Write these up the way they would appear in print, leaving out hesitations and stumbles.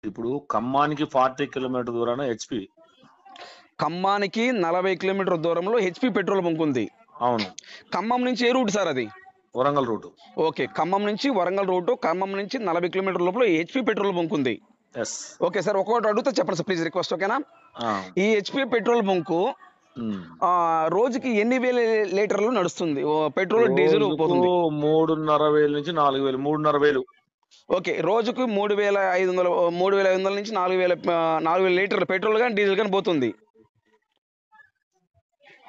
ఇప్పుడు ఖమ్మానికి 40 కిలోమీటర్ దూరాన HP. ఖమ్మానికి 40 kilometre దూరంలో హెచ్పి పెట్రోల్ బంక్ ఉంది. అవును. ఖమ్మం నుంచి ఏ రూట్ సార్ అది? వరంగల్ రూటు. ఓకే, ఖమ్మం నుంచి వరంగల్ రూటు, ఖమ్మం నుంచి 40 కిలోమీటర్ లోపల హెచ్పి పెట్రోల్ బంక్ ఉంది. ఎస్. ఓకే సార్, ఒక్కొక్కటి అడుగుతా చెప్పండి సార్ ప్లీజ్, రిక్వెస్ట్. ఓకేనా? ఈ హెచ్పి పెట్రోల్ బంకు రోజుకి ఎన్ని వేల లీటర్లు నడుస్తుంది పెట్రోల్ డీజిల్ పోతుంది? 3,500 నుంచి 4,000. 3,500. ఓకే, రోజుకు 3,500 నుంచి 4,000 లీటర్లు పెట్రోల్ కానీ డీజిల్ కానీ పోతుంది.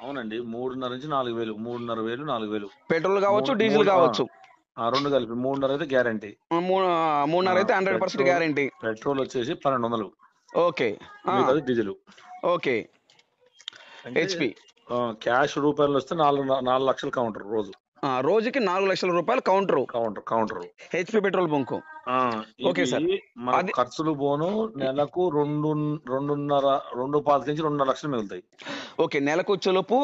అవునండి, 3,500 నుంచి 4,000. 3,500, 4,000 పెట్రోల్ కావచ్చు, డీజిల్ కావచ్చు, రెండు కలిపి 3,500 అయితే గ్యారంటీ. 3,500 అయితే 100% గ్యారంటీ. పెట్రోల్ వచ్చేసి 1,200. Okay, diesel. Okay. HP cash రూపాయలు వస్తే 4 లక్షల కౌంటర్ రోజు. రోజుకి 4 లక్షల రూపాయలు counter HP petrol bunk. Okay sir. మన ఖర్చులు పోను నెలకు 2.25 నుంచి 2.5 లక్షలు మిగులుతాయి. ఓకే, నెలకు వచ్చేలోపు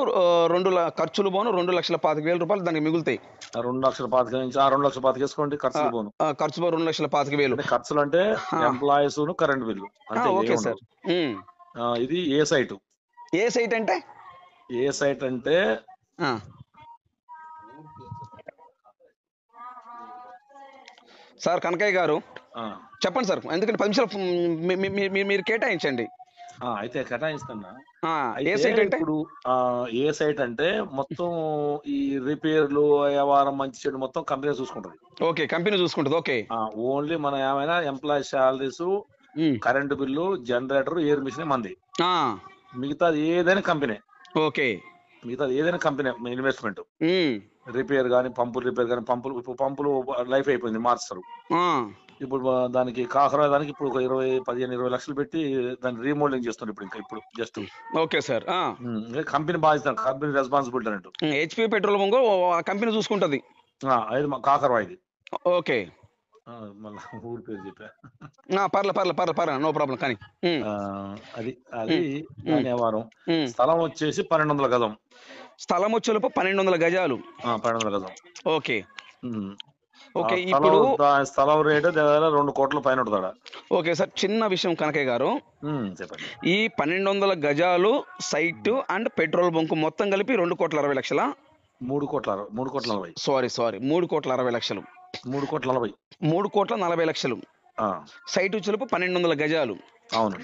ఖర్చులు పోను 2,25,000 రూపాయలు దానికి మిగులుతాయి. 2,25,000 నుంచి 2,25,000 వేసుకోండి ఖర్చులు పోను. ఖర్చు పోను 2,25,000. ఖర్చులు అంటే ఎంప్లాయీస్ కరెంట్ బిల్లు అంటే. Okay sir. ఇది ఏ సైట్? ఏ సైట్ అంటే సార్ కనకయ్య గారు చెప్పండి సార్, ఎందుకంటే 10 నిమిషాలు మీరు కేటాయించండి. అయితే కేటాయిస్తున్నా. ఏ సైట్ అంటే? ఇప్పుడు ఏ సైట్ అంటే మొత్తం ఈ రిపేర్లు, వ్యవహారం, మంచి చెడు మొత్తం కంపెనీ చూసుకుంటది. ఓకే, కంపెనీ చూసుకుంటది. ఓకే, ఓన్లీ మనం ఏమైనా employee salaries, current bill, generator, air machine మంది. మిగతాది ఏదైనా కంపెనీ. ఓకే, మిగతాది ఏదైనా కంపెనీ ఇన్వెస్ట్మెంట్. రిపేర్ కానీ, పంపులు పంపులు లైఫ్ అయిపోయింది, మార్చుతారు. ఇప్పుడు దానికి కాకరా దానికి ఇప్పుడు 15-20 లక్షలు పెట్టి దాన్ని రీమోడలింగ్ చేస్తున్నారు ఇప్పుడు జస్ట్. Okay sir. కంపెనీ బాధ్యత, కంపెనీ రెస్పాన్సిబిలిటీ అన్నట్టు. హెచ్పి పెట్రోల్ బంక్ కంపెనీ చూసుకుంటది. అది కాకరా ఇది. ఓకే, మళ్ళీ ఊరి పేరు చెప్పా. పర్లే, నో ప్రాబ్లం. కానీ అది దాని వ్యవహారం. స్థలం వచ్చేసి 1,200 గజం. స్థలం వచ్చేలోపు 1,200 గజాలు. 1,200 గజం. Okay, okay. ఇప్పుడు స్థలం రేటు 2 కోట్ల పైన ఉంటుందా? ఓకే సార్, చిన్న విషయం కనకయ్య గారు, చెప్పండి. ఈ 1,200 గజాలు సైట్ అండ్ పెట్రోల్ బంక్ మొత్తం కలిపి 2,60,00,000. 3,40,00,000. సారీ 3,60,00,000. 3,40,00,000. సైట్ వచ్చేలోపు 1,200 గజాలు. అవును.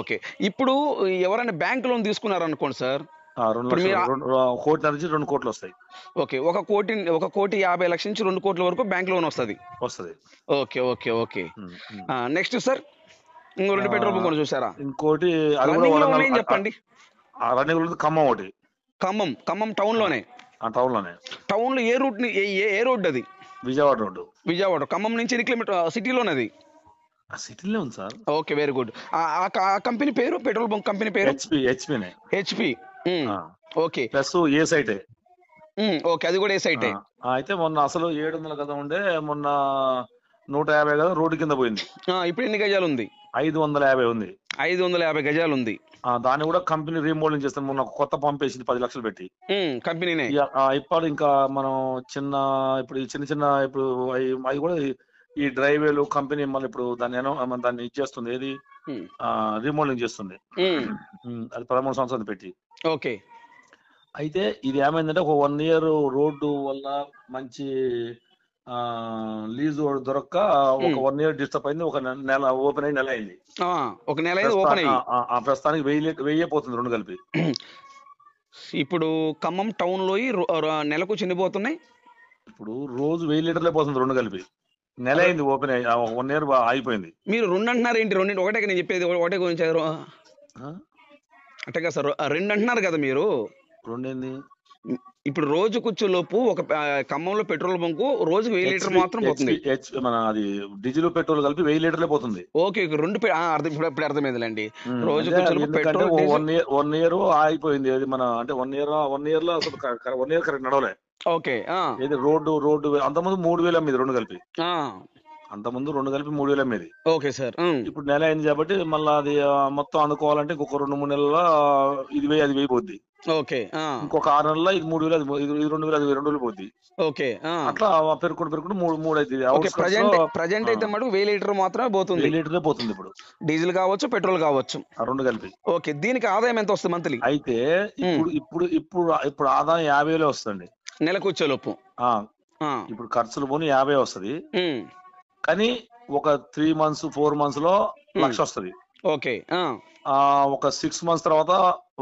ఓకే, ఇప్పుడు ఎవరైనా బ్యాంక్ లోన్ తీసుకున్నారనుకోండి సార్, 1,00,00,000 నుంచి 2 కోట్లు వస్తాయి. ఓకే, 1,50,00,000 నుంచి 2 కోట్ల వరకు బ్యాంక్ లోన్ వస్తుంది. ఓకే. నెక్స్ట్ సార్, ఇంకో 2 పెట్రోల్ బంక్ చూసారా? ఇంకోటి చెప్పండి. రన్నింగ్ ఖమ్మం ఒకటి. ఖమ్మం టౌన్ లోనే. టౌన్ లో ఏ రూట్ ఏ రోడ్ అది? విజయవాడ. ఖమ్మం నుంచి 8 కిలోమీటర్ సిటీలోనది. సిటీలో ఉంది సార్. Okay, very good. ఆ కంపెనీ పేరు, పెట్రోల్ బంక్ కంపెనీ పేరు? హెచ్పి. ఓకే, ప్లస్ ఏ సైటే. ఓకే, అది కూడా ఏ సైటే. అయితే మొన్న అసలు 700 గజం ఉండే, మొన్న 150 గజం రోడ్డు కింద పోయింది. ఇప్పుడు ఎన్ని గజాలు ఉంది? 550 ఉంది. 550 గజాలు ఉంది. దాన్ని కూడా కంపెనీ రీమోడలింగ్ చేస్తాం. మొన్న కొత్త పంప్ వేసింది 10 లక్షలు పెట్టి. కంపెనీనే. ఇప్పుడు ఇంకా మనం చిన్న ఇప్పుడు అవి కూడా ఈ డ్రైవేలు కంపెనీ మళ్ళీ ఇప్పుడు దాన్ని ఇచ్చేస్తుంది. ఏది రీమోడలింగ్ చేస్తుంది. అది 13 సంవత్సరాలు పెట్టి. ఓకే, అయితే ఇది ఏమైందంటే ఒక 1 year రోడ్డు వల్ల మంచి లీజు దొరక్క ఒక 1 year డిస్టర్బ్ అయింది. ఒక నెల ఓపెన్ అయ్యి నెల అయింది. ప్రస్తుతానికి 1000 పోతుంది 2 కలిపి. ఇప్పుడు ఖమ్మం టౌన్ లో నెలకు చెందిపోతున్నాయి. ఇప్పుడు రోజు 1000 లీటర్లే పోతుంది 2 కలిపి. నెల అయింది ఓపెన్ అయ్యి, 1 year అయిపోయింది. మీరు 2 అంటున్నారు ఏంటి? 2 ఒకటే నేను చెప్పేది, ఒకటే గురించి అంటే కదా సార్, 2 అంటున్నారు కదా మీరు. 2 ఏంది? ఇప్పుడు రోజు కూర్చోలోపు ఒక ఖమ్మంలో పెట్రోల్ బంకు రోజుకు 1000 లీటర్ మాత్రం పోతుంది. మన అది డీజిల్ పెట్రోల్ కలిపి 1000 లీటర్లే పోతుంది. ఓకే, 2 ఇప్పుడు అర్థమైందండి. రోజు కూర్చోలోపు పెట్రోల్ 1 year ఆగిపోయింది. అది మన అంటే 1 year లో అసలు 1 year కరెక్ట్ నడవలే. ఓకే, రోడ్డు అంతకుముందు 3,000 అమ్మేది 2 కలిపి. అంత ముందు 2 కలిపి 3,000 అమ్మేది. Okay sir. ఇప్పుడు నెల అయింది కాబట్టి మళ్ళీ అది మొత్తం అనుకోవాలంటే ఇంకొక 2-3 నెలల్లో ఇది 1000 అది 1000 పోద్ది. ఓకే. ఇంకొక 6 నెలల్లో ఇది 3,000 ఇది 2,000 అది 2,000 పోద్ది. ఓకే. అట్లా పెరుగుకుంటూ 3 అవుతుంది. ఓకే. ప్రజెంట్ అయితే మటుకు 1000 లీటర్ మాత్రమే పోతుంది. 1000 లీటర్లే పోతుంది ఇప్పుడు. డీజిల్ కావచ్చు, పెట్రోల్ కావచ్చు, ఆ 2 కలిపి. ఓకే. దీనికి ఆదాయం ఎంత వస్తుంది మంత్లీ? అయితే ఇప్పుడు ఆదాయం 50,000 వస్తుంది నెలకు వచ్చేలోపు. ఇప్పుడు ఖర్చులు పోని 50 వస్తుంది. కానీ ఒక 3 months 4 months లో 1,00,000 వస్తుంది. ఓకే. ఒక 6 months తర్వాత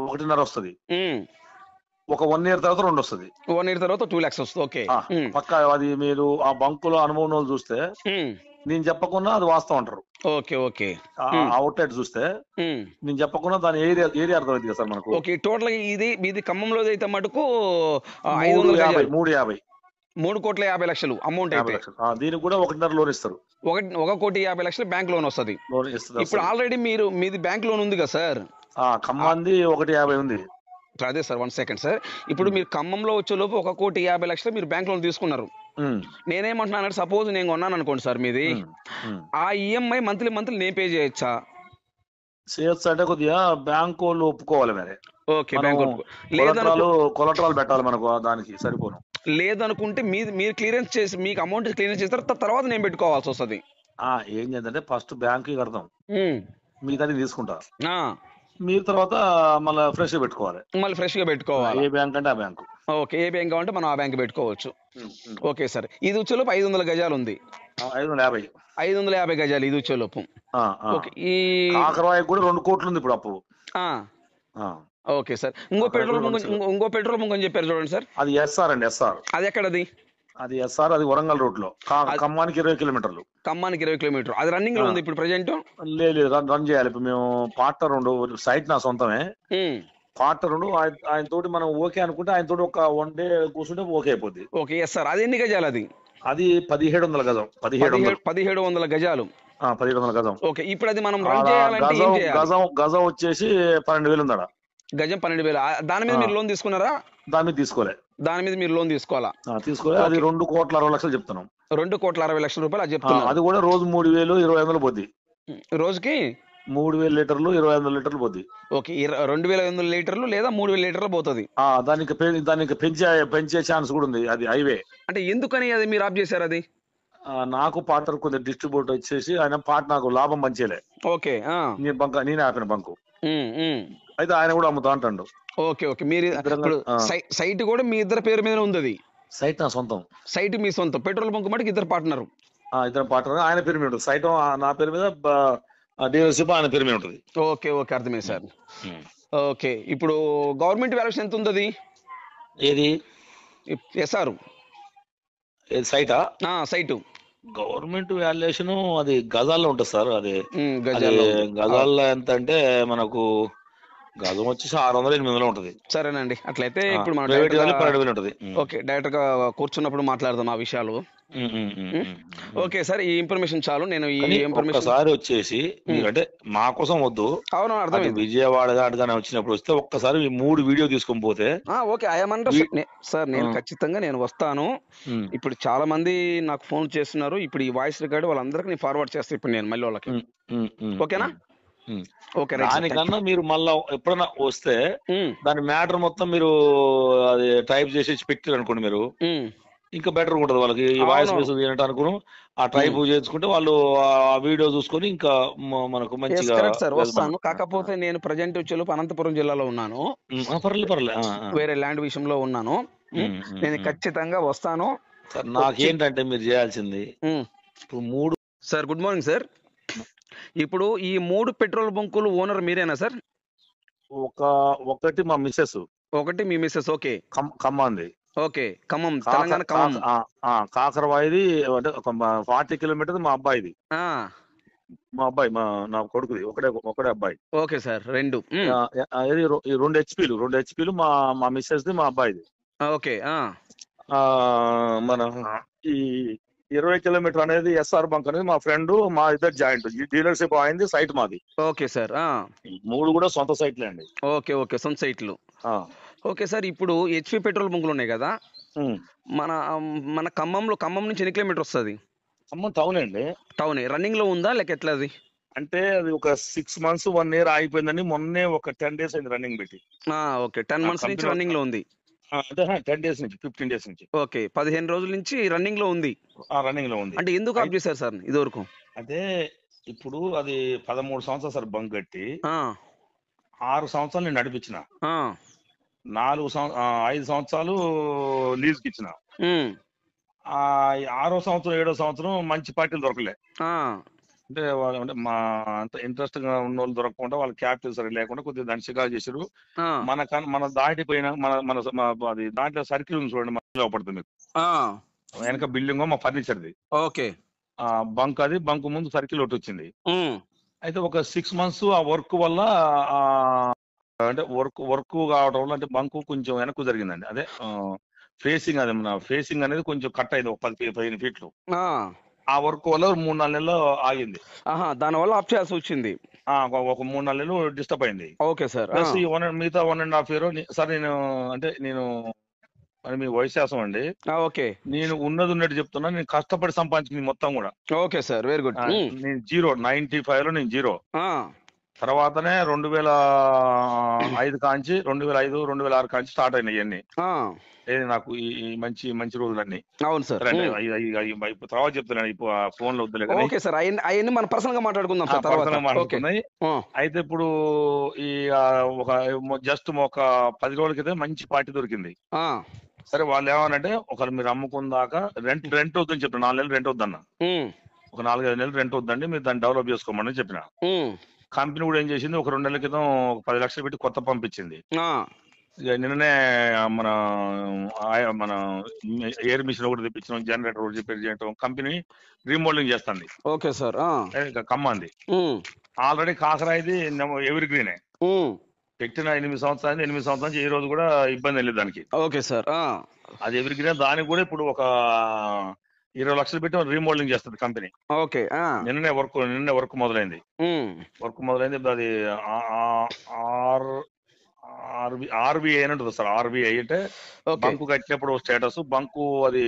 1.5 వస్తుంది. ఒక 1 year తర్వాత 2 వస్తుంది. 1 year తర్వాత 2 lakhs వస్తుంది. ఓకే. పక్కా అది మీరు ఆ బంకులో అనుభవం వాళ్ళు చూస్తే నేను చెప్పకుండా అది వాస్తవం అంటారు. ఓకే. ఓకే. అవుట్లెట్ చూస్తే నేను చెప్పకుండా దాని ఏరియా అర్థమైంది కదా సార్ మనకు. ఓకే. టోటల్ ఇది ఖమ్మంలో అయితే మటుకు 350 3,50,00,000 అమౌంట్ అయితే. దీనికి కూడా 1.5 లోన్ ఇస్తారు. 1,50,00,000 బ్యాంక్ లోన్ వస్తుంది. ఇప్పుడు ఆల్రెడీ మీది బ్యాంక్ లోన్ ఉంది కదా సార్? ఖమ్మంది 150 ఉంది. అదే సార్, 1 second సార్. ఇప్పుడు మీరు ఖమ్మంలో వచ్చే లోపు 1,50,00,000 మీరు బ్యాంక్ లోన్ తీసుకున్నారు. నేనేమంటున్నాను, సపోజ్ నేను కొన్నాను అనుకోండి సార్ మీది, ఆ ఈఎంఐ మంత్లీ నేను పే చేయొచ్చా? చేయొచ్చు అంటే కొద్దిగా బ్యాంక్ వాళ్ళు ఒప్పుకోవాలి మరి. ఓకే. కొలట్రాలు పెట్టాలి మనకు, దానికి సరిపోను. లేదనుకుంటే మీరు క్లియరెన్స్ చేసి మీకు అమౌంట్ క్లియరెన్స్ చేస్తారు, తర్వాత నేను పెట్టుకోవాల్సి వస్తుంది. ఏం చేద్దంటే ఫస్ట్ బ్యాంక్ కడతాం, మిగతాది తీసుకుంటా, మీరు తర్వాత మళ్ళీ ఫ్రెష్ గా పెట్టుకోవాలి. ఏ బ్యాంక్ అంటే ఆ బ్యాంక్. ఓకే. ఏ బ్యాంక్ అంటే మనం ఆ బ్యాంక్ పెట్టుకోవచ్చు. Okay sir. ఇది వచ్చేలోపు 500 గజాలు ఉంది. 550 గజాలు ఇది వచ్చేలోపు. ఓకే. ఈ కాకరవాయి కూడా 2 కోట్లు ఉంది ఇప్పుడు అప్పు. Okay sir. ఇంకో పెట్రోల్ బంక్ అని చెప్పారు చూడండి సార్, అది ఎస్ఆర్ అండి. ఎస్ఆర్ అది ఎక్కడది? అది ఎస్ఆర్, అది వరంగల్ రూట్ లో, ఖమ్మానికి 20 కిలోమీటర్లు. ఖమ్మానికి 20 కిలోమీటర్. అది రన్నింగ్ లో ఉంది ఇప్పుడు ప్రెజెంట్? లేదు, రన్ చేయాలి. ఇప్పుడు మేము పార్ట్నర్ సైట్ నా సొంతమే. పార్ట్నర్ ఆయన తోటి మనం ఓకే అనుకుంటే ఆయన తోటి ఒక 1 day కూర్చుంటే ఓకే అయిపోద్ది. ఓకే. సార్ అది ఎన్ని గజాలు? అది 1700 గజం. 1700 గజాలు. 1700 గజం. ఓకే. ఇప్పుడు అది మనం రన్ చేయాలంటే గజం వచ్చేసి 12,000 ఉందా? గజం 12,000. దాని మీద మీరు లోన్ తీసుకున్నారా? దాని మీద తీసుకోలే. దాని మీద మీరు లోన్ తీసుకోవాలా? అది 2,60,00,000 చెప్తున్నాం. 2,60,00,000 రూపాయలు అది చెప్తున్నా. అది కూడా రోజు 3,000 2,500 పోద్ది. రోజుకి 3,000 లీటర్లు 2,500 లీటర్లు పోద్ది. ఓకే. 2,500 లీటర్లు లేదా 3,000 లీటర్లు పోతుంది. దానికి పెంచే ఛాన్స్ కూడా ఉంది. అది హైవే. అంటే ఎందుకని అది మీరు ఆఫ్ చేశారు? అది నాకు పార్ట్నర్ కొంచెం డిస్ట్రిబ్యూటర్ వచ్చేసి ఆయన నాకు లాభం పంచేలే. ఓకే. నేనే ఆపిన బంకు. అయితే ఆయన కూడా అమ్ముతా అంటాడు. ఓకే. ఓకే. మీరు సైట్ కూడా మీ ఇద్దరు పేరు మీద ఉంది? అది సైట్ నా సొంతం. సైట్ మీ సొంతం. పెట్రోల్ బంక్ మటుకు ఇద్దరు పార్ట్నర్. ఆయన పేరు మీద ఉంటుంది. సైట్ నా పేరు మీద, డీలర్షిప్ ఆయన పేరు మీద ఉంటుంది. ఓకే. ఓకే. అర్థమైంది సార్. ఓకే. ఇప్పుడు గవర్నమెంట్ వాల్యుయేషన్ ఎంత ఉంది? ఏది? ఎస్ఆర్ సైటా? సైట్ గవర్నమెంట్ వాల్యుయేషన్ అది గజాల్లో ఉంటుంది సార్. అది గజాల్లో ఎంత అంటే మనకు గజం వచ్చేసి 600-800 ఉంటుంది. సరేనండి. అట్లయితే ఇప్పుడు మనం 12,000 ఉంటుంది. ఓకే. డైరెక్ట్ గా కూర్చున్నప్పుడు మాట్లాడదాం ఆ విషయాలు. ఓకే సార్, ఈ ఇన్ఫర్మేషన్ చాలు. నేను ఈ ఇన్ఫర్మేషన్ ఒక్కసారి వచ్చేసి అంటే మా కోసం వద్దు. అవును, అర్థమైంది. విజయవాడ దాటిగానే వచ్చినప్పుడు వస్తే ఒక్కసారి 3 వీడియో తీసుకొని పోతే. ఓకే. సార్ నేను ఖచ్చితంగా నేను వస్తాను. ఇప్పుడు చాలా మంది నాకు ఫోన్ చేస్తున్నారు. ఇప్పుడు ఈ వాయిస్ రికార్డు వాళ్ళందరికీ నేను ఫార్వర్డ్ చేస్తాను ఇప్పుడు నేను మళ్ళీ వాళ్ళకి. ఓకేనా? ఓకే. దానికన్నా మీరు మళ్ళా ఎప్పుడైనా వస్తే దాని మ్యాటర్ మొత్తం మీరు అది టైప్ చేసి పెట్టారు అనుకోండి, మీరు ఇంకా బెటర్ ఉంటుంది వాళ్ళకి. వాయిస్ మెసేజ్ వినటానికి ఆ టైప్ చేసుకుంటే వాళ్ళు ఆ వీడియో చూసుకొని ఇంకా మనకు మంచిగా వస్తాను. కాకపోతే నేను ప్రజెంట్ వచ్చేలోపు అనంతపురం జిల్లాలో ఉన్నాను. వేరే ల్యాండ్ విషయంలో ఉన్నాను. నేను ఖచ్చితంగా వస్తాను. నాకేంటంటే మీరు చేయాల్సింది ఇప్పుడు 3. Sir good morning sir. ఇప్పుడు ఈ 3 పెట్రోల్ బంకులు ఓనర్ మీరేనా సార్? ఒకటి మా మిస్సెస్. ఒకటి మీ మిస్సెస్. ఓకే. ఖమ్మంది. ఓకే. ఖమ్మం, తెలంగాణ ఖమ్మం. కాకరవాయిది అంటే 40 కిలోమీటర్ మా అబ్బాయిది. మా అబ్బాయి నా కొడుకుది ఒకడే అబ్బాయి. Okay sir. 2 హెచ్పీలు మా మిస్సెస్ ది, మా అబ్బాయిది. ఓకే. మన ఈ 20 కిలోమీటర్ అనేది ఎస్ఆర్ బంక్ అనేది మా ఫ్రెండ్, మా ఇద్దరు జాయింట్ డీలర్షిప్ అయింది. సైట్ మాది. Okay sir. 3 కూడా సొంత సైట్లే అండి. ఓకే. ఓకే. సొంత సైట్లు. Okay sir. ఇప్పుడు హెచ్పి పెట్రోల్ బంకులు ఉన్నాయి కదా, మన ఖమ్మం నుంచి ఎన్ని కిలోమీటర్ వస్తుంది? ఖమ్మం టౌన్ అండి. టౌన్ రన్నింగ్ లో ఉందా లేక ఎట్లా అది? అంటే అది ఒక 6 months 1 year ఆగిపోయిందని మొన్నే ఒక 10 days అయింది రన్నింగ్ పెట్టి. ఓకే 10 months నుంచి కంపెనీ రన్నింగ్ లో ఉంది. అంటే 10 days నుంచి 15 days నుంచి ఓకే 15 రోజుల నుంచి రన్నింగ్ లో ఉంది. రన్నింగ్ లో ఉంది. అంటే ఎందుకు ఆఫ్ చేశారు సార్ ఇది వరకు? అదే ఇప్పుడు అది 13 సంవత్సరాలు సార్ బంక్ కట్టి 6 సంవత్సరాలు నేను నడిపించిన, 5 సంవత్సరాలు లీజ్ కి ఇచ్చిన. 6వ సంవత్సరం 7వ సంవత్సరం మంచి పార్టీలు దొరకలే. అంటే వాళ్ళు అంటే మా అంత ఇంట్రెస్ట్ గా ఉన్న వాళ్ళు దొరకకుండా వాళ్ళ క్యాపిటల్ సరి లేకుండా కొద్దిగా దాన్ని షికారు చేశారు. మన దాటిపోయిన అది దాంట్లో సర్కిల్ ఉంది చూడండి, మన పడుతుంది మీకు వెనక బిల్డింగ్ మా ఫర్నిచర్ది. ఓకే బంక్ అది బంక్ ముందు సర్కిల్ ఒకటి వచ్చింది. అయితే ఒక 6 months ఆ వర్క్ వల్ల అంటే వర్క్ కావడం వల్ల అంటే బంకు కొంచెం వెనక్కు జరిగిందండి. అదే ఫేసింగ్, అది మన ఫేసింగ్ అనేది కొంచెం కట్ అయింది ఒక 10-15 feet. ఆ వర్క్ వల్ల 3-4 నెలలు ఆగింది. దాని వల్ల ఆఫ్ చేయాల్సి వచ్చింది. ఒక 3-4 నెలలు డిస్టర్బ్ అయింది. Okay sir. ప్లస్ ఈ మిగతా 1.5 year సార్ నేను మీ వయశాసం అండి. ఓకే నేను ఉన్నట్టు చెప్తున్నా, నేను కష్టపడి సంపాదించింది మొత్తం కూడా. Okay sir very good. నేను 95 లో నేను 0. తర్వాతనే 2005 కాంచి 2005 2006 కాంచి స్టార్ట్ అయినాయి ఇవన్నీ. ఏది నాకు ఈ మంచి రోజులన్నీ. అవును సార్. తర్వాత చెప్తున్నాను ఫోన్ లో వద్దులే. ఓకే సార్ అవన్నీ మనం పర్సనల్ గా మాట్లాడుకుందాం సార్ తర్వాత. మాట్లాడుతున్నాయి. అయితే ఇప్పుడు ఈ జస్ట్ ఒక 10 రోజుల క్రితం మంచి పార్టీ దొరికింది. సరే వాళ్ళు ఏమనంటే ఒకరు మీరు అమ్ముకుందాక రెంట్ వద్దని చెప్పిన, 4 నెలలు రెంట్ వద్దన్న. ఒక 4-5 నెలలు రెంట్ వద్దండి, మీరు దాన్ని డెవలప్ చేసుకోమని చెప్పిన. కంపెనీ కూడా ఏం చేసింది, ఒక 2 నెలల క్రితం 10 లక్షలు పెట్టి కొత్త పంపించింది. నిన్ననే మన ఎయిర్ మిషన్ ఒకటి తెప్పించడం, జనరేటర్ ఒకటి రిపేర్ చేయడం, కంపెనీ రీమోడలింగ్ చేస్తుంది. Okay sir. ఖమ్మంది ఆల్రెడీ కాకరాయిది ఎవరి గ్రీనే పెట్టిన 8 సంవత్సరాలు 8 సంవత్సరాల నుంచి ఏ రోజు కూడా ఇబ్బంది లేదు దానికి. Okay sir. అది ఎవరి గ్రీన్, దానికి కూడా ఇప్పుడు ఒక 20 లక్షలు పెట్టి రీమోడలింగ్ చేస్తుంది కంపెనీ. ఓకే నిన్ననే వర్క్ మొదలైంది. అది ఆర్బిఐ అని ఉంటుంది సార్. ఆర్బిఐ అంటే బంకు కట్టినప్పుడు స్టేటస్ బంకు, అది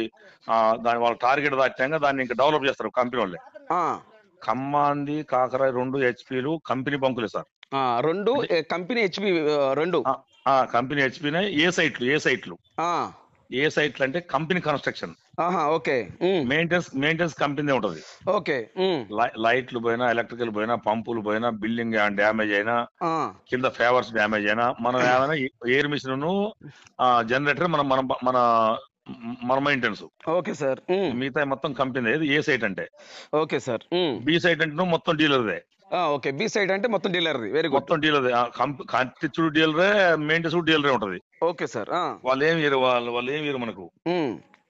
దాని వాళ్ళ టార్గెట్ దాటాక దాన్ని ఇంకా డెవలప్ చేస్తారు కంపెనీ వాళ్ళే. ఖమ్మాంది కాకరాయి 2 హెచ్పీలు కంపెనీ బంకులే సార్. 2 కంపెనీ హెచ్పి 2 కంపెనీ హెచ్పీనే. ఏ సైట్లు అంటే company construction. Okay maintenance company ఉంటది. ఓకే లైట్లు పోయినా, ఎలక్ట్రికల్ పోయినా, పంపులు పోయినా, బిల్డింగ్ డ్యామేజ్ అయినా, కింద ఫేవర్స్ డ్యామేజ్ అయినా, మనం ఏమైనా ఎయిర్ మిషన్ జనరేటర్ మన మెయింటెనెన్స్. Okay sir. మిగతా మొత్తం కంపెనీ. ఏ సైట్ అంటే. Okay sir. బి సైట్ అంటే మొత్తం డీలర్దే. ఓకే బి సైడ్ అంటే మొత్తం డీలర్. Very good. మొత్తం డీలర్, కట్టించుడు డీలరే, మెయింటెనెన్స్ డీలరే ఉంటది. Okay sir. వాళ్ళు ఏం వీరు మనకు.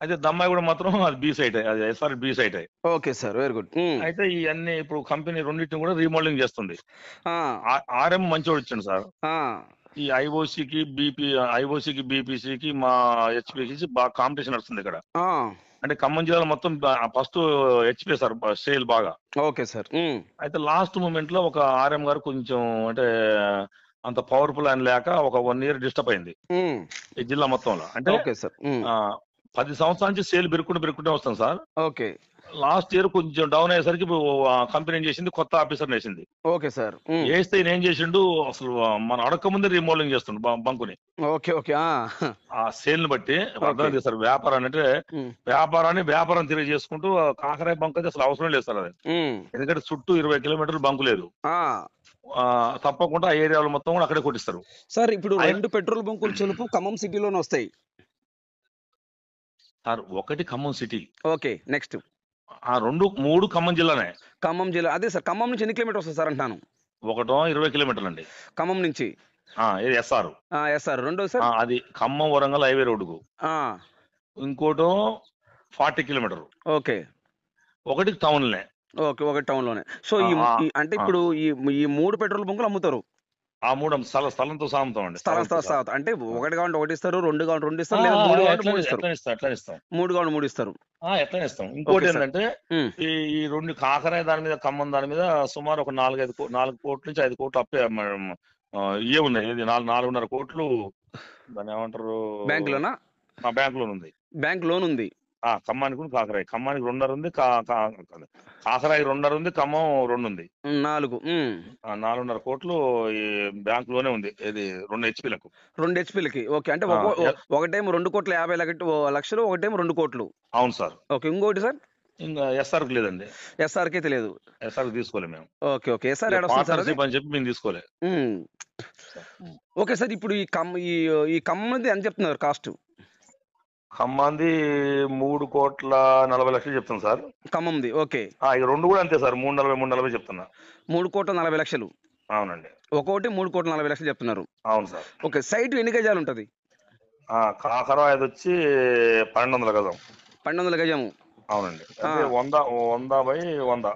అయితే దమ్మాయి కూడా మాత్రం అది బి సైట్, అది SR B side. Okay sir very good. అయితే ఇవన్నీ ఇప్పుడు కంపెనీ రెండింటిని కూడా రీమోడలింగ్ చేస్తుంది. ఆర్ఎం మంచివాడు వచ్చాడు సార్. ఈ ఐఓసికి బీపీసీకి మా హెచ్పికి బాగా కాంపిటీషన్ నడుస్తుంది ఇక్కడ. అంటే ఖమ్మం జిల్లాలో మొత్తం ఫస్ట్ హెచ్పి సార్ సేల్ బాగా. Okay sir. అయితే లాస్ట్ మూమెంట్ లో ఒక ఆర్ఎం గారు కొంచెం అంటే అంత పవర్ఫుల్ అని లేక ఒక 1 year డిస్టర్బ్ అయింది ఈ జిల్లా మొత్తంలో. అంటే 10 సంవత్సరాల నుంచి సేల్ పెరుగుకుంటూ వస్తాం సార్. ఓకే. లాస్ట్ ఇయర్ కొంచెం డౌన్ అయ్యేసరికి కంపెనీ ఏం చేసింది, కొత్త ఆఫీసర్ వేసింది. Okay sir. వేస్తే ఏం చేసిండు, అసలు మన అడక్క ముందే రీమోడలింగ్ చేస్తుండు బంకుని. Okay okay. ఆ సేల్ ని బట్టి అర్థం చేస్తారు వ్యాపారాన్ని. అంటే వ్యాపారం తిరిగి చేసుకుంటూ కాకరాయి బంక్ అయితే అసలు అవసరం లేదు సార్ అది. ఎందుకంటే చుట్టూ 20 kilometers బంకు లేదు. తప్పకుండా ఆ ఏరియాలో మొత్తం కూడా అక్కడే కొట్టిస్తారు సార్. ఇప్పుడు 2 పెట్రోల్ బంకులు చెలుపు ఖమ్మం సిటీలోనే వస్తాయి సార్. ఒకటి Khammam city. Okay next 3 Khammam జిల్లానే. ఖమ్మం జిల్లా. అదే సార్ ఖమ్మం నుంచి ఎన్ని kilometers వస్తుంది సార్ అంటాను? ఒకటో 20 kilometers అండి ఖమ్మం నుంచి. ఎస్ఆర్ రెండో సార్ అది ఖమ్మం వరంగల్ హైవే రోడ్డుకు. ఇంకోటో 40 kilometers. ఓకే. ఒకటి టౌన్లే. ఓకే ఒకటి టౌన్ లోనే. సో అంటే ఇప్పుడు ఈ 3 పెట్రోల్ బంకులు అమ్ముతారు. ఆ 3 స్థలంతో సాగుతాం అండి. అంటే 1 కావాలి 1 ఇస్తారు, 2 కావాలి 2 ఇస్తారు, లేదా 3 కావాలి 3 ఇస్తారు. 3 కావాలి 3 ఇస్తారు. ఎట్లా ఇస్తాం. ఇంకోటి ఏంటంటే ఈ 2 కాకరాయి దాని మీద, ఖమ్మం దాని మీద సుమారు ఒక 4 కోట్ల నుంచి 5 కోట్లు అప్పే ఇవే ఉన్నాయి. 4.5 కోట్లు దాన్ని ఏమంటారు, బ్యాంక్ లోనా? బ్యాంక్ లోన్ ఉంది. బ్యాంక్ లోన్ ఉంది. ఖమ్మానికి కాకరాయి. ఖమ్మానికి 2.5 ఉంది, కాకరాయి 2.5 ఉంది, ఖమ్మం 2 ఉంది. 4. 4.5 కోట్లు ఈ బ్యాంక్ లోనే ఉంది. ఇది 2 హెచ్పీలకు. 2 హెచ్పీలకి. ఓకే, అంటే ఒకటేమో 2,50,00,000, ఒకటేమో 2 కోట్లు. అవును సార్. ఓకే, ఇంకోటి సార్? ఇంకా ఎస్ఆర్కి లేదండి. ఎస్ఆర్కి తెలియదు. ఎస్ఆర్ తీసుకోలే మేము. Okay okay. ఎస్ఆర్ అని చెప్పి మేము తీసుకోలే. ఓకే సార్, ఇప్పుడు ఈ ఖమ్మంది ఎంత చెప్తున్నారు కాస్ట్? ఖమ్మంది 3,40,00,000 చెప్తాను సార్. ఖమ్మంది. ఓకే. ఇక 2 కూడా అంతే సార్, 3,40,000 చెప్తున్నా. 3,40,00,000. అవునండి. ఒక్కోటి 3,40,00,000 చెప్తున్నారు. అవును సార్. ఓకే, సైట్ ఎన్ని గజాలు ఉంటది? కాకరాయి వచ్చి 1,200 గజం. 1,200 గజము. అవునండి. 100/100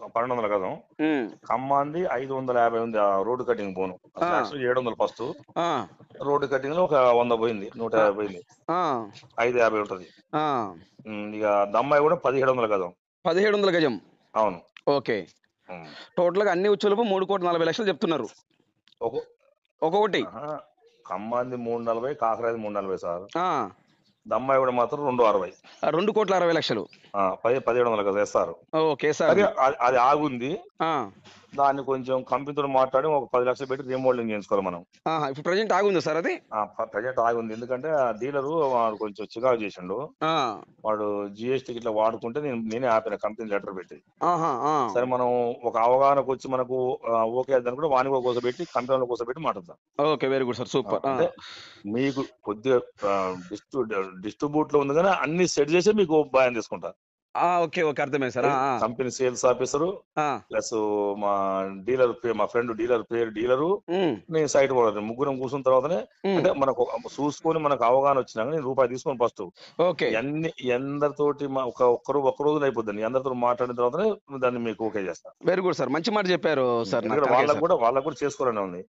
1,200 గజం. ఖమ్మాంది 550 ఉంది. రోడ్డు కటింగ్ పోను 700 ఫస్ట్. రోడ్డు కటింగ్ లో ఒక 100 పోయింది, 150 పోయింది. 550 ఉంటది. ఇక దమ్మాయి కూడా 1,700 గజం. 1,700 గజం. అవును. ఓకే. టోటల్ గా అన్ని వచ్చేలోపు 3,40,00,000 చెప్తున్నారు ఒక్కొక్కటి. ఖమ్మాంది 340, కాకరాది 340 సార్. దమ్మాయి కూడా మాత్రం 260. 2,60,00,000. 1,700 కదా వేస్తారు. Okay sir. అది ఆగుంది. దాన్ని కొంచెం కంపెనీతో మాట్లాడి ఒక 10 లక్షలు పెట్టి రీమోడలింగ్ చేయించుకోవాలి మనం. ఇప్పుడు ప్రజెంట్ ఆగుంది సార్ అది? ప్రజెంట్ ఆగుంది. ఎందుకంటే ఆ డీలరు వాడు కొంచెం చికాకు చేసిండు. వాడు జిఎస్టీ ఇట్లా వాడుకుంటే నేనే ఆపిన కంపెనీ లెటర్ పెట్టి. సరే మనం ఒక అవగాహనకు వచ్చి మనకు ఓకే దాన్ని కూడా వాణి కోసం పెట్టి కంపెనీల కోసం పెట్టి మాట్లాడతాం. Okay, very good sir, super. అంటే మీకు కొద్దిగా డిస్ట్రిబ్యూట్ లో ఉంది కానీ అన్ని సెట్ చేసి మీకు భయం తీసుకుంటా. ఓకే ఓకే, అర్థమైంది sir. Company sales officer plus మా డీలర్, మా ఫ్రెండ్ డీలరు, నేను సైట్ కూడా ముగ్గురం కూర్చున్న తర్వాతనే అంటే మనకు చూసుకొని మనకు అవగాహన వచ్చినాక నేను రూపాయి తీసుకొని ఫస్ట్ ఎందరితోటి ఒక్క రోజున అయిపోద్ది. అందరితో మాట్లాడిన తర్వాతనే దాన్ని మీకు ఓకే చేస్తా. వెరీ గుడ్ సార్, మంచి మాట చెప్పారు సార్. వాళ్ళకు కూడా చేసుకోవాలని ఉంది.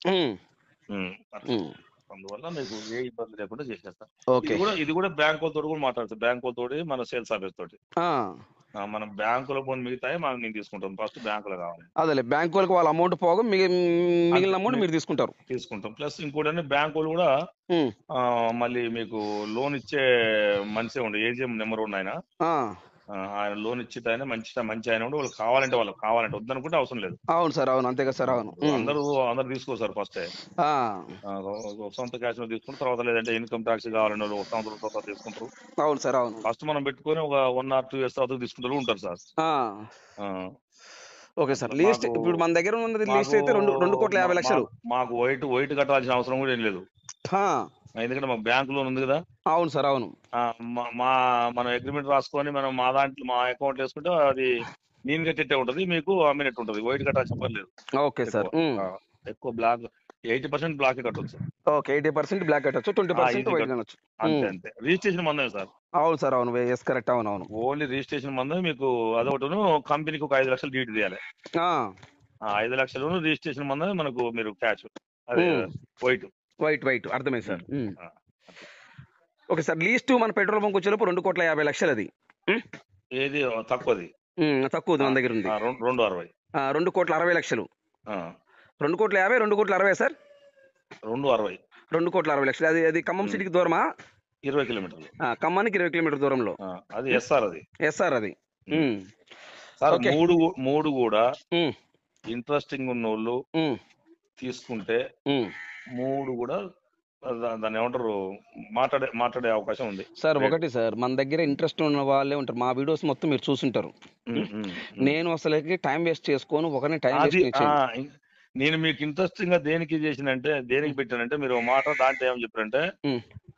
అందువల్ల మీకు ఏ ఇబ్బంది లేకుండా చేసేస్తా. ఇది కూడా బ్యాంక్ వాళ్ళతో కూడా మాట్లాడుతుంది. బ్యాంక్ వాళ్ళతోటి మన సేల్స్ ఆఫీస్ తోటి మనం బ్యాంకులో పోనీ మిగతాయి నేను తీసుకుంటాం. ఫస్ట్ బ్యాంకులో కావాలి. అదే బ్యాంక్ వాళ్ళకి వాళ్ళ అమౌంట్ పోగా మిగిలిన అమౌంట్ మీరు తీసుకుంటాం. ప్లస్ ఇంకోటి బ్యాంక్ వాళ్ళు కూడా మళ్ళీ మీకు లోన్ ఇచ్చే మనిషి ఉండే ఏజిఎం నెంబర్ ఉన్న ఆయన లోన్ ఇచ్చేట ఆయన మంచి ఆయన ఉండి వాళ్ళకి కావాలంటే వద్దనుకుంటే అవసరం లేదు. అవును సార్, అవును, అంతే కదా సార్. అవును, అందరూ తీసుకోరు సార్. ఫస్ట్ సొంత క్యాష్ తీసుకుంటారు. తర్వాత లేదంటే ఇన్కమ్ ట్యాక్స్ కావాలని వాళ్ళు సంవత్సరం తర్వాత తీసుకుంటారు. అవును సార్, అవును. ఫస్ట్ మనం పెట్టుకొని ఒక 1 or 2 years తర్వాత తీసుకుంటారు ఉంటారు సార్. Okay sir. లీస్ట్ ఇప్పుడు మన దగ్గర ఉన్నది లీస్ట్ అయితే 2,50,00,000. మాకు వైట్ కట్టాల్సిన అవసరం కూడా ఏం లేదు. ఎందుకంటే మాకు బ్యాంక్ లోన్ ఉంది కదా. అవును సార్, అవును. మనం అగ్రిమెంట్ రాసుకొని మనం మా అకౌంట్ వేసుకుంటే అది నేను కట్టేట్టే ఉంటది, మీకు అమ్మినట్టు ఉంటది. వైట్ కట్టాల్సిన పని లేదు. Okay sir. ఎక్కువ బ్లాక్ 80% బ్లాక్ కట్టొచ్చు. ఓకే, 80% బ్లాక్ కట్టొచ్చు, 20% వైట్ కట్టొచ్చు. అంతే. రిజిస్ట్రేషన్ మందమే సార్. అవును సార్, అవును, ఎస్ కరెక్ట్. అవును అవును. ఓన్లీ రిజిస్ట్రేషన్ మందమే. మీకు అదొకటి కంపెనీకి ఒక 5 లక్షలు డీటీ తీయాలి. 5 లక్షలు రిజిస్ట్రేషన్ మందమే మనకు మీరు క్యాష్. అదే వైట్ అర్థమైంది సార్. ఓకే సార్, లీస్ట్ మన పెట్రోల్ బంక్ వచ్చేలోపు 2,50,00,000 అది. ఏది తక్కువది? తక్కువది మన దగ్గర ఉంది. 260. 2,60,00,000. 2,50,00,000, 2,60,00,000 సార్. 260. 2,60,00,000. అది ఖమ్మం సిటీకి దూరమా? 20 కిలోమీటర్లు. ఖమ్మానికి 20 కిలోమీటర్ దూరంలో. అది ఎస్ఆర్ అది. సార్ మూడు కూడా ఇంట్రెస్టింగ్ ఉన్న వాళ్ళు తీసుకుంటే 3 కూడా దాన్ని ఏమంటారు మాట్లాడే అవకాశం ఉంది సార్. ఒకటి సార్, మన దగ్గర ఇంట్రెస్ట్ ఉన్న వాళ్ళే ఉంటారు. మా వీడియోస్ మొత్తం మీరు చూసుంటారు. నేను అసలు టైం వేస్ట్ చేసుకోను, ఒకరిని టైం వేస్ట్. నేను మీకు ఇంట్రెస్టింగ్ గా దేనికి పెట్టానంటే మీరు మాట దాంట్లో ఏమని చెప్పారంటే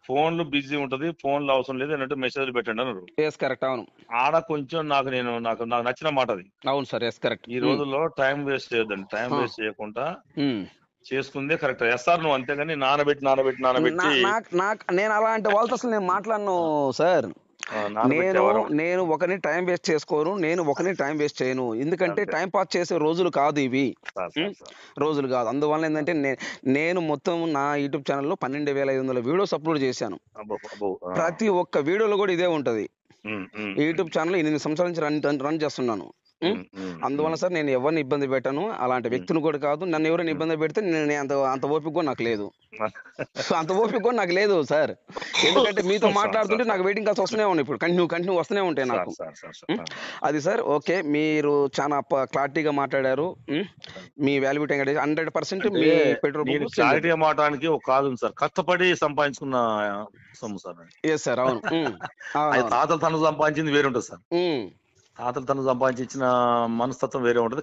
ఫోన్లు బిజీ ఉంటది, ఫోన్లు అవసరం లేదు అంటే మెసేజ్లు పెట్టండి అన్నారు. కరెక్ట్. అవును. ఆడ కొంచెం నాకు నచ్చిన మాట అది. అవును సార్, కరెక్ట్. ఈ రోజుల్లో టైం వేస్ట్ చేయొద్దండి. టైం వేస్ట్ చేయకుండా చేసుకుందే కరెక్ట్. ఎస్ఆర్ నువ్వు అంతేగాని నానబెట్టి నేను అలాంటి వాళ్ళతో అసలు నేను మాట్లాడను సార్. నేను ఒకరిని టైం వేస్ట్ చేసుకోను, నేను ఒకరిని టైం వేస్ట్ చేయను. ఎందుకంటే టైం పాస్ చేసే రోజులు కాదు ఇవి, రోజులు కాదు. అందువల్ల ఏంటంటే నేను మొత్తం నా యూట్యూబ్ ఛానల్లో 12,500 వీడియోస్ అప్లోడ్ చేశాను. ప్రతి ఒక్క వీడియోలో కూడా ఇదే ఉంటది. యూట్యూబ్ ఛానల్ 8 సంవత్సరాల నుంచి రన్ చేస్తున్నాను. అందువల్ల సార్ నేను ఎవరిని ఇబ్బంది పెట్టను, అలాంటి వ్యక్తిని కూడా కాదు. నన్ను ఎవరైనా ఇబ్బంది పెడితే నేను అంత ఓపిక కూడా నాకు లేదు. అంత ఓపిక కూడా నాకు లేదు సార్. ఎందుకంటే మీతో మాట్లాడుతుంటే నాకు వెయిటింగ్ కాల్స్ వస్తూనే ఉన్నాయి, ఇప్పుడు కంటిన్యూ వస్తూనే ఉంటాయి నాకు. అది సార్. ఓకే, మీరు చాలా క్లారిటీగా మాట్లాడారు. మీ వాల్యూ టైం 100% మీ పెట్రోల్ క్లారిటీగా మాట్లాడడానికి ఒక కాదు సార్, కష్టపడి సంపాదించుకున్న సొమ్ము సార్. ఎస్ సార్, అవును. తాతలు తను సంపాదించింది వేరే ఉంటుంది సార్. తాతలు తను సంపాదించిన మనస్తత్వం వేరే ఉంటుంది.